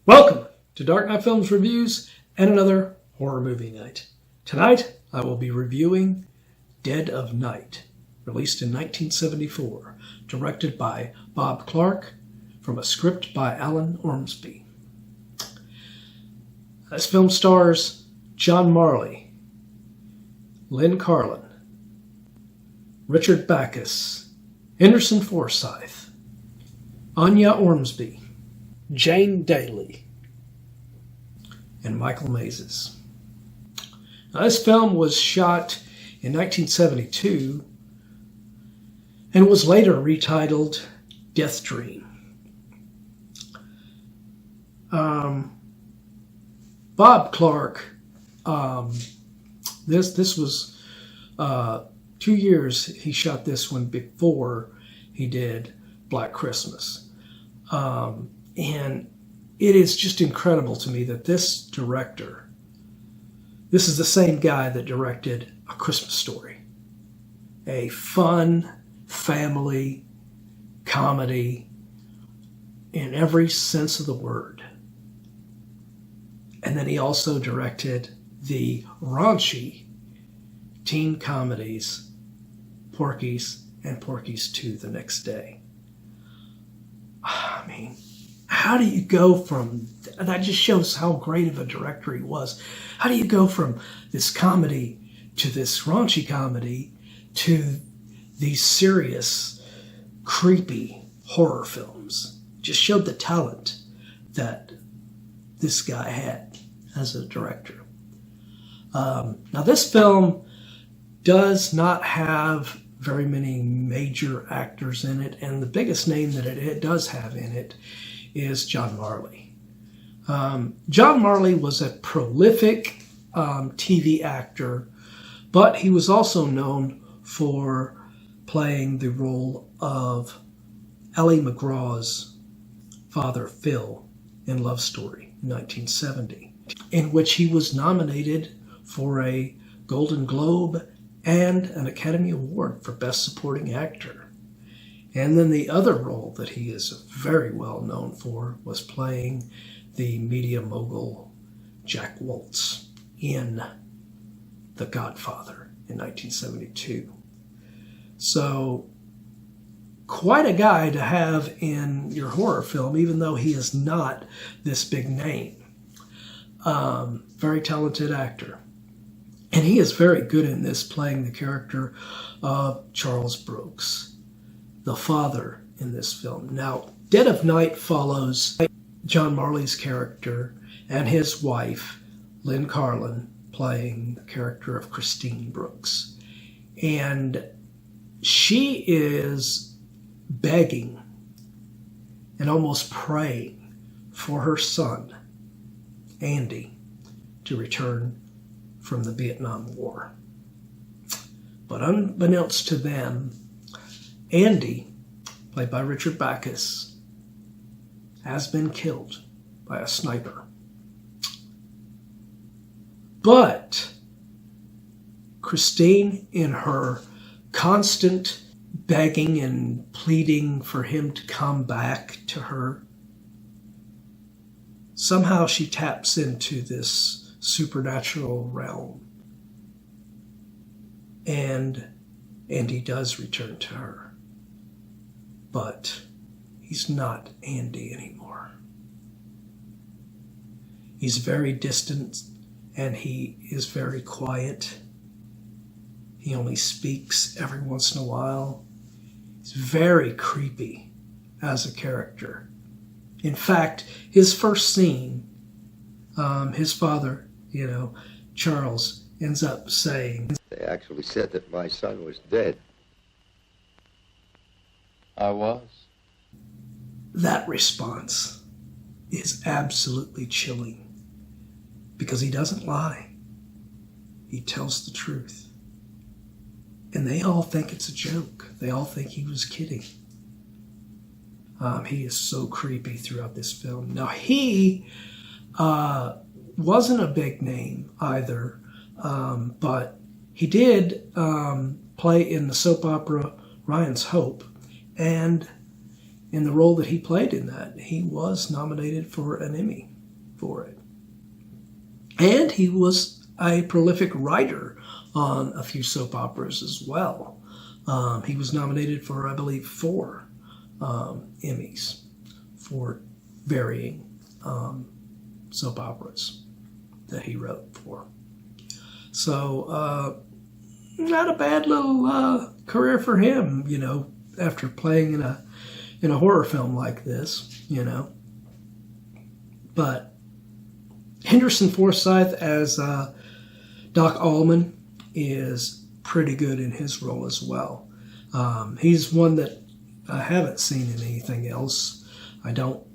Welcome to Dark Knight Films Reviews and another horror movie night. Tonight, I will be reviewing Dead of Night, released in 1974, directed by Bob Clark, from a script by Anya Ormsby. This film stars John Marley, Lynn Carlin, Richard Backus, Henderson Forsythe, Anya Ormsby, Jane Daly, and Michael Mazes. Now, this film was shot in 1972 and was later retitled Deathdream. Bob Clark, this was 2 years he shot this one before he did Black Christmas. And it is just incredible to me that this director, this is the same guy that directed A Christmas Story, a fun family comedy in every sense of the word. And then he also directed the raunchy teen comedies Porky's and Porky's 2 the Next Day. I mean, how do you go from, that just shows how great of a director he was. How do you go from this comedy to this raunchy comedy to these serious, creepy horror films? Just showed the talent that this guy had as a director. Now, this film does not have very many major actors in it, and the biggest name that it does have in it is John Marley. John Marley was a prolific TV actor, but he was also known for playing the role of Ellie McGraw's father, Phil, in Love Story in 1970, in which he was nominated for a Golden Globe and an Academy Award for Best Supporting Actor. And then the other role that he is very well known for was playing the media mogul Jack Woltz in The Godfather in 1972. So, quite a guy to have in your horror film, even though he is not this big name. Very talented actor. And he is very good in this, playing the character of Charles Brooks, the father in this film. Now, Dead of Night follows John Marley's character and his wife, Lynn Carlin, playing the character of Christine Brooks. And she is begging and almost praying for her son, Andy, to return from the Vietnam War. But unbeknownst to them, Andy, played by Richard Backus, has been killed by a sniper. But Christine, in her constant begging and pleading for him to come back to her, somehow she taps into this supernatural realm, and Andy does return to her, but he's not Andy anymore. He's very distant, and he is very quiet. He only speaks every once in a while. He's very creepy as a character. In fact, his first scene, his father, Charles, ends up saying, "They actually said that my son was dead." I was. That response is absolutely chilling, because he doesn't lie. He tells the truth. And they all think it's a joke. They all think he was kidding. He is so creepy throughout this film. Now, he wasn't a big name either, but he did play in the soap opera Ryan's Hope, and in the role that he played in that, he was nominated for an Emmy. for it. And he was a prolific writer on a few soap operas as well. He was nominated for, I believe, 4 Emmys for varying soap operas that he wrote for. So, not a bad little career for him, you know, after playing in a horror film like this, you know. But Henderson Forsythe as Doc Allman is pretty good in his role as well. He's one that I haven't seen in anything else. I don't,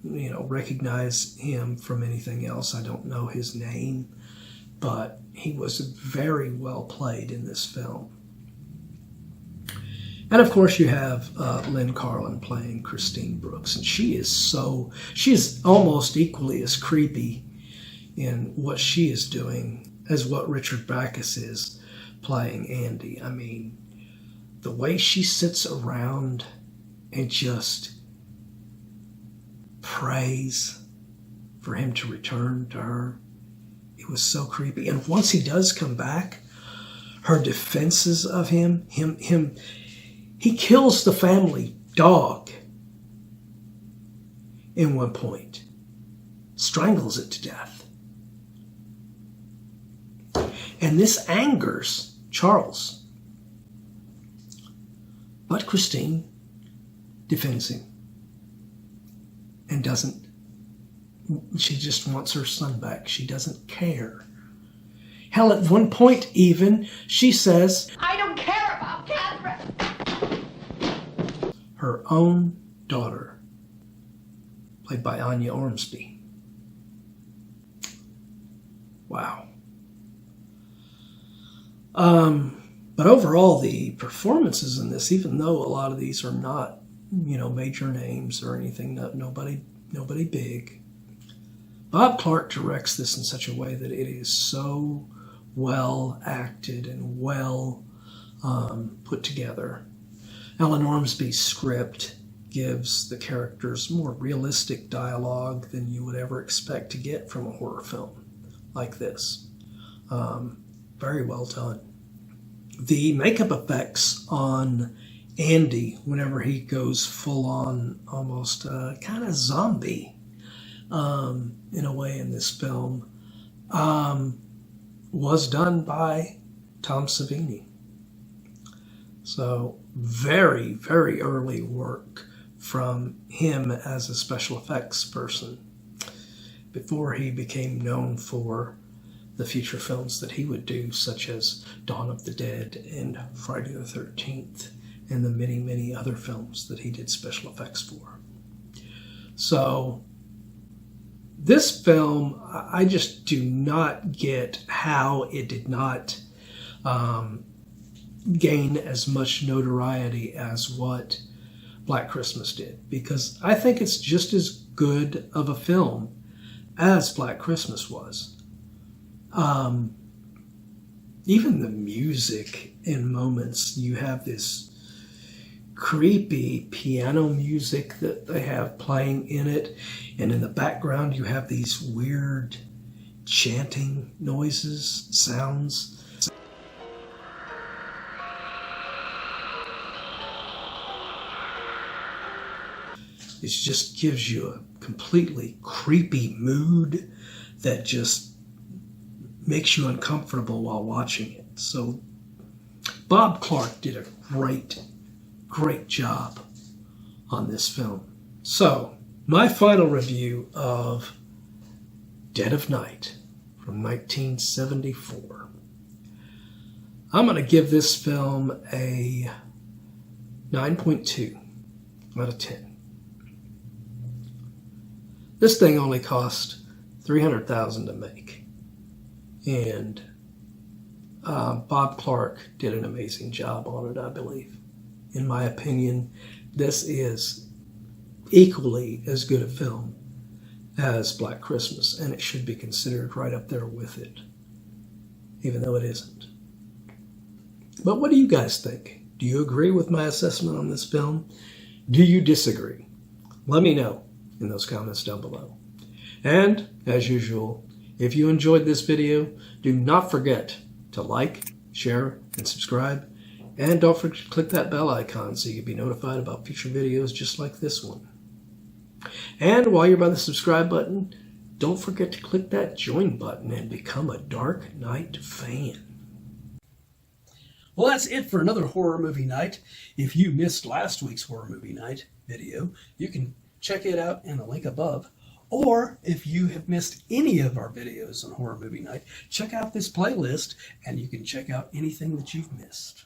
you know, recognize him from anything else. I don't know his name, but he was very well played in this film. And of course you have Lynn Carlin playing Christine Brooks, and she's almost equally as creepy in what she is doing as what Richard Backus is playing Andy. I mean, the way she sits around and just prays for him to return to her, it was so creepy. And once he does come back, her defenses of him, he kills the family dog in one point, strangles it to death. And this angers Charles. But Christine defends him and she just wants her son back. She doesn't care. Hell, at one point even, she says, I don't care about Catherine. Her own daughter, played by Anya Ormsby. Wow. But overall, the performances in this, even though a lot of these are not, you know, major names or anything, nobody big, Bob Clark directs this in such a way that it is so well acted and well put together. Anya Ormsby's script gives the characters more realistic dialogue than you would ever expect to get from a horror film like this. Very well done. The makeup effects on Andy, whenever he goes full on almost kind of zombie in a way in this film, was done by Tom Savini. So very, very early work from him as a special effects person before he became known for the future films that he would do, such as Dawn of the Dead and Friday the 13th, and the many, many other films that he did special effects for. So this film, I just do not get how it did not gain as much notoriety as what Black Christmas did, because I think it's just as good of a film as Black Christmas was. Even the music in moments, you have this creepy piano music that they have playing in it, and in the background you have these weird chanting noises, sounds. It just gives you a completely creepy mood that just makes you uncomfortable while watching it. So Bob Clark did a great job on this film. So my final review of Dead of Night from 1974. I'm going to give this film a 9.2 out of 10. This thing only cost $300,000 to make. And Bob Clark did an amazing job on it, I believe. In my opinion, this is equally as good a film as Black Christmas, and it should be considered right up there with it, even though it isn't. But what do you guys think? Do you agree with my assessment on this film? Do you disagree? Let me know in those comments down below. And, as usual, if you enjoyed this video, do not forget to like, share, and subscribe. And don't forget to click that bell icon so you can be notified about future videos just like this one. And while you're by the subscribe button, don't forget to click that join button and become a Dark Knight fan. Well, that's it for another horror movie night. If you missed last week's horror movie night video, you can check it out in the link above. Or if you have missed any of our videos on horror movie night, check out this playlist and you can check out anything that you've missed.